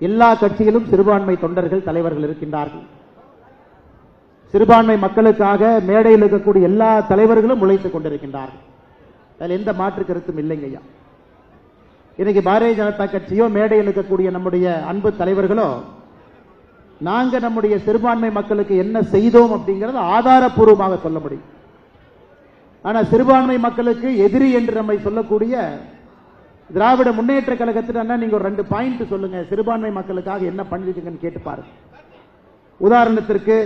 எல்லா கட்சியிலும் சிறுபான்மை தொண்டர்கள் தலைவர்கள் இருக்கின்றார்கள். சிறுபான்மை மக்களுக்காக மேடையில் இருக்கக்கூடிய எல்லா தலைவர்களும் உழைத்துக் கொண்டிருக்கின்றார்கள். அதில் எந்த மாற்று கருத்தும் இல்லைங்க ஐயா. இன்னைக்கு பாரதிய ஜனதா கட்சியோ மேடையில் இருக்கக்கூடிய நம்முடைய அன்பு தலைவர்களோ நாங்க நம்முடைய சிறுபான்மை மக்களுக்கு என்ன செய்தோம் அப்படிங்கறது ஆதாரப்பூர்வமாக சொல்ல முடியும். ஆனா சிறுபான்மை மக்களுக்கு எதிரி என்று நம்மை சொல்லக்கூடிய திராவிட முன்னேற்ற கழகத்தில் நீங்க ஒரு 2 பாயிண்ட் சொல்லுங்க, சிறுபான்மை மக்களுக்காக என்ன பண்ணிருக்கீங்கன்னு கேட்டு பாருங்க. உதாரணத்திற்கு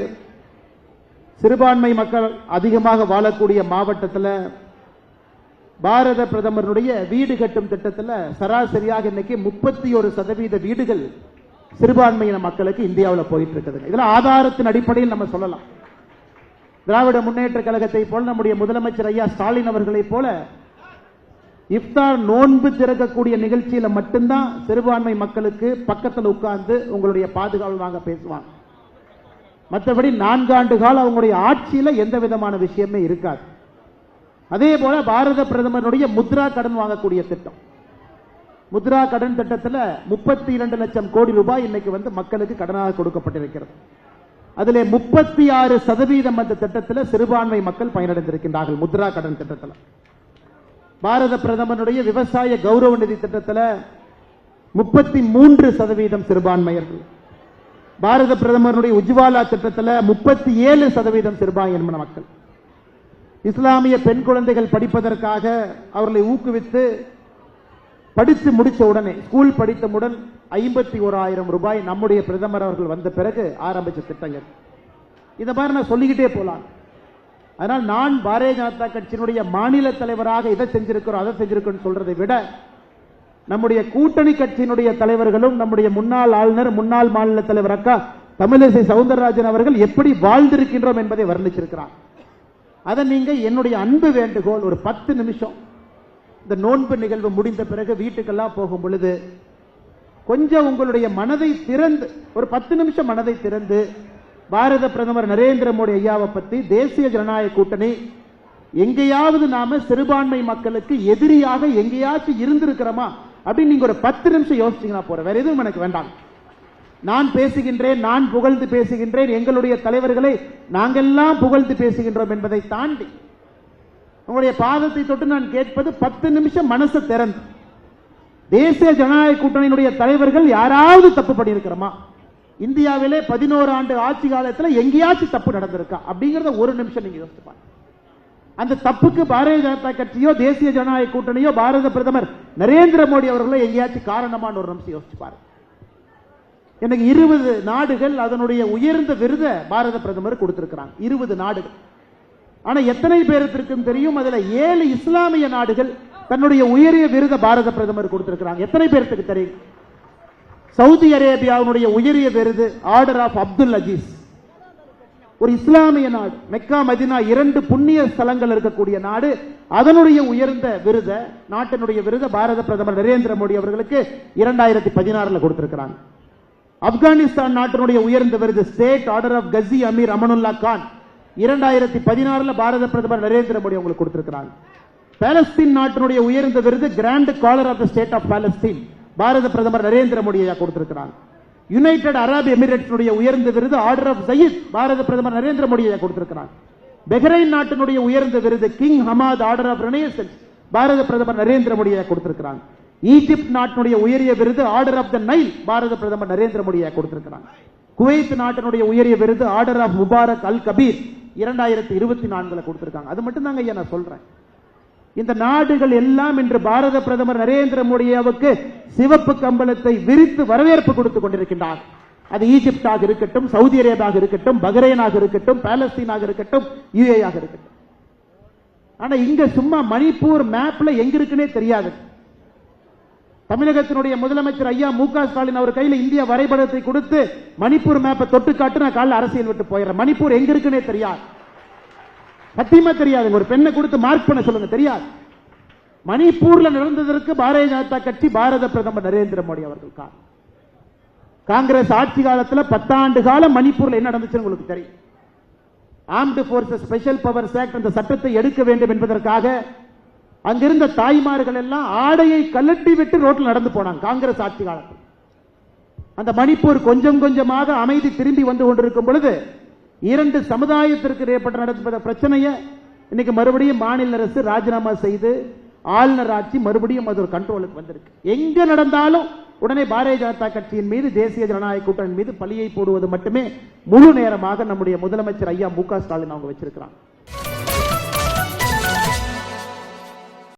சிறுபான்மை மக்கள் அதிகமாக வாழக்கூடிய மாவட்டத்தில் பாரத பிரதமருடைய வீடு கட்டும் திட்டத்தில் சராசரியாக இன்னைக்கு 31% வீடுகள் சிறுபான்மையின மக்களுக்கு இந்தியாவில் போயிட்டு இருக்குது. இதெல்லாம் ஆதாரத்தின் அடிப்படையில் நம்ம சொல்லலாம். திராவிட முன்னேற்ற கழகத்தை போல நம்முடைய முதலமைச்சர் ஐயா ஸ்டாலின் அவர்களை போல இஃப்தார் நோன்பு திறக்கக்கூடிய நிகழ்ச்சியில மட்டும்தான் சிறுபான்மை மக்களுக்கு பக்கத்தில் உட்கார்ந்து உங்களுடைய பாதுகாவல் வாங்க பேசுவாங்க. மற்றபடி 4 ஆண்டு காலம் அவங்களுடைய ஆட்சியில எந்த விதமான விஷயமே இருக்காது. அதே போல பாரத பிரதமருடைய முத்ரா கடன் வாங்கக்கூடிய திட்டம், முத்ரா கடன் திட்டத்தில் 32 லட்சம் கோடி ரூபாய் இன்னைக்கு மக்களுக்கு கடனாக கொடுக்கப்பட்டிருக்கிறது. அதிலே 36% அந்த திட்டத்தில் சிறுபான்மை மக்கள் பயனடைந்திருக்கின்றார்கள். முத்ரா கடன் திட்டத்தில் பாரத பிரதமருடைய விவசாய கௌரவ நிதி திட்டத்தில் 33% சிறுபான்மையர்கள். பாரத பிரதமருடைய உஜ்வாலா திட்டத்தில் 37% சிறுபான்மை மக்கள். இஸ்லாமிய பெண் குழந்தைகள் படிப்பதற்காக அவர்களை ஊக்குவித்து படித்து முடித்த உடனே ஸ்கூல் படித்தவுடன் 51,000 ரூபாய் நம்முடைய பிரதமர் அவர்கள் வந்த பிறகு ஆரம்பிச்ச திட்டங்கள். இதை மாதிரி நான் சொல்லிக்கிட்டே போலாம். அதனால் நான் பாரதிய ஜனதா கட்சியினுடைய மாநில தலைவராக இதை செஞ்சிருக்கிறோம் அதை செஞ்சிருக்கோம் சொல்றதை விட நம்முடைய கூட்டணி கட்சியினுடைய தலைவர்களும் நம்முடைய முன்னாள் ஆளுநர் முன்னாள் மாநில தலைவர் அக்கா தமிழிசை சவுந்தரராஜன் அவர்கள் எப்படி வாழ்ந்திருக்கின்றோம் என்பதை வர்ணிச்சிருக்கிறார். அதை நீங்க என்னுடைய அன்பு வேண்டுகோள், ஒரு 10 நிமிஷம் இந்த நோன்பு நிகழ்வு முடிந்த பிறகு வீட்டுக்கெல்லாம் போகும் பொழுது கொஞ்சம் உங்களுடைய மனதை திறந்து ஒரு 10 நிமிஷம் மனதை திறந்து பாரத பிரதமர் நரேந்திர மோடி ஐயாவை பத்தி தேசிய ஜனநாயக கூட்டணி எங்கேயாவது நாம சிறுபான்மை மக்களுக்கு எதிரியாக எங்கேயாச்சும் இருந்திருக்கிறோமா அப்படின்னு நீங்க ஒரு 10 நிமிஷம் யோசிச்சீங்கன்னா போற, வேற எதுவும் எனக்கு வேண்டாம். நான் பேசுகின்றேன், நான் புகழ்ந்து பேசுகின்றேன், எங்களுடைய தலைவர்களை நாங்கெல்லாம் புகழ்ந்து பேசுகின்றோம் என்பதை தாண்டி உங்களுடைய பாதத்தை தொட்டு நான் கேட்பது 10 நிமிஷம் மனசை திறந்து தேசிய ஜனநாயக கூட்டணியினுடைய தலைவர்கள் யாராவது தப்பு பண்ணியிருக்கிறோமா, இந்தியாவிலே 11 ஆண்டு ஆட்சி காலத்தில் எங்கேயாச்சும் தப்பு நடந்திருக்கா அப்படிங்கறத ஒரு நிமிஷம் நீங்க யோசிச்சு பாருங்க. அந்த தப்புக்கு பாரதிய ஜனதா கட்சியோ தேசிய ஜனநாயக கூட்டணியோ பாரத பிரதமர் நரேந்திர மோடி அவர்களோ எங்கேயாச்சும் காரணமான ஒரு நிமிஷம் யோசிச்சு பாருங்க. எனக்கு 20 நாடுகள் அதனுடைய உயர்ந்த விருதை பாரத பிரதமர் கொடுத்திருக்கிறாங்க. 20 நாடுகள். ஆனா எத்தனை பேருக்கு தெரியும், அதுல 7 இஸ்லாமிய நாடுகள் தன்னுடைய உயரிய விருதை பாரத பிரதமர் கொடுத்திருக்கிறாங்க. எத்தனை பேருக்கு தெரியும்? சவுதி அரேபியாவுடைய உயரிய விருது ஆர்டர் ஆஃப் அப்துல் அஜீஸ், ஒரு இஸ்லாமிய நாடு. மெக்கா மதினா 2 புண்ணிய ஸ்தலங்கள் இருக்கக்கூடிய நாடு, அதனுடைய உயர்ந்த விருதை நாட்டினுடைய விருதை பாரத பிரதமர் நரேந்திர மோடி அவர்களுக்கு 2016 கொடுத்திருக்கிறாங்க. ஆப்கானிஸ்தான் நாட்டினுடைய உயர்ந்த விருது state order of Ghazi Amir Amanullah Khan 2016 Bharat பிரதமர் நரேந்திர மோடி அவங்களுக்கு கொடுத்திருக்கிறாங்க. பாலஸ்தீன் நாட்டினுடைய உயர்ந்த விருது grand collar of the state of Palestine Bharat பிரதமர் நரேந்திர மோடி கொடுத்திருக்கிறாங்க. யுனைடெட் அரபு எமிரேட்ஸ் உயர்ந்த விருது ஆர்டர் ஆஃப் ஜயீத் பாரத பிரதமர் நரேந்திர மோடி கொடுத்திருக்கிறாங்க. பஹ்ரைன் நாட்டினுடைய உயர்ந்த விருது king Hamad order of renaissance Bharat பிரதமர் நரேந்திர மோடி கொடுத்திருக்கிறாங்க. ஈஜிப்ட் நாட்டினுடைய உயரிய விருது order of the Nile Bharat பிரதமர் நரேந்திர மோடி கொடுத்திருக்கிறாங்க. குவைத் நாட்டினுடைய உயரிய விருது order of Mubarak al Kabeer 2024 கொடுத்திருக்காங்க. அது மட்டும் தாங்க ஐயா நான் சொல்றேன். இந்த நாடுகள் எல்லாம் இன்று பாரத பிரதமர் நரேந்திர மோடியாவுக்கு சிவப்பு கம்பளத்தை விரித்து வரவேற்பு கொடுத்துக் கொண்டிருக்கின்றார். அது ஈஜிப்டாக இருக்கட்டும், சவுதி அரேபியாக இருக்கட்டும், பஹ்ரைனாக இருக்கட்டும், பாலஸ்தீனாக இருக்கட்டும், யுஏஇ ஆக இருக்கட்டும். ஆனா இங்க சும்மா மணிப்பூர் மேப்ல எங்க இருக்குன்னே தெரியாது. தமிழகத்தினுடைய முதலமைச்சர் ஐயா மு.க. ஸ்டாலின் அவர் கையில் இந்திய வரைபடத்தை கொடுத்து மணிப்பூர் மேப்பை தொட்டு காட்டு நான் காலைல அரசியல் விட்டு போயிடுறேன். மணிப்பூர் எங்க இருக்குன்னே தெரியாது, சத்தியமா தெரியாது. ஒரு பெண்ணை கொடுத்து மார்க் பண்ண சொல்லுங்க, தெரியாது. மணிப்பூர்ல நடந்ததற்கு பாரதிய ஜனதா கட்சி பாரத பிரதமர் நரேந்திர மோடி அவர்கள் காங்கிரஸ் ஆட்சி காலத்தில் 10 ஆண்டு காலம் மணிப்பூர்ல என்ன நடந்துச்சு உங்களுக்கு தெரியும். Armed forces special powers act அந்த சட்டத்தை எடுக்க வேண்டும் என்பதற்காக அங்கிருந்த தாய்மார்கள் எல்லாம் ஆடையை கலட்டி விட்டு ரோட்டில் நடந்து போனாங்க காங்கிரஸ் ஆட்சி காலத்தில். அந்த மணிப்பூர் கொஞ்சம் கொஞ்சமாக அமைதி திரும்பி வந்து கொண்டிருக்கும் பொழுது இரண்டு சமுதாயத்திற்கு ஏற்பட்ட நடந்த பிரச்சனையை இன்னைக்கு மறுபடியும் மாநில அரசு ராஜினாமா செய்து ஆளுநர் ஆட்சி மறுபடியும் அது ஒரு கண்ட்ரோலுக்கு வந்திருக்கு. எங்க நடந்தாலும் உடனே பாரதிய ஜனதா கட்சியின் மீது, தேசிய ஜனநாயக கூட்டணியின் மீது பழியை போடுவது மட்டுமே முழு நேரமாக நம்முடைய முதலமைச்சர் ஐயா மு க ஸ்டாலின் அவங்க வச்சிருக்கிறாங்க.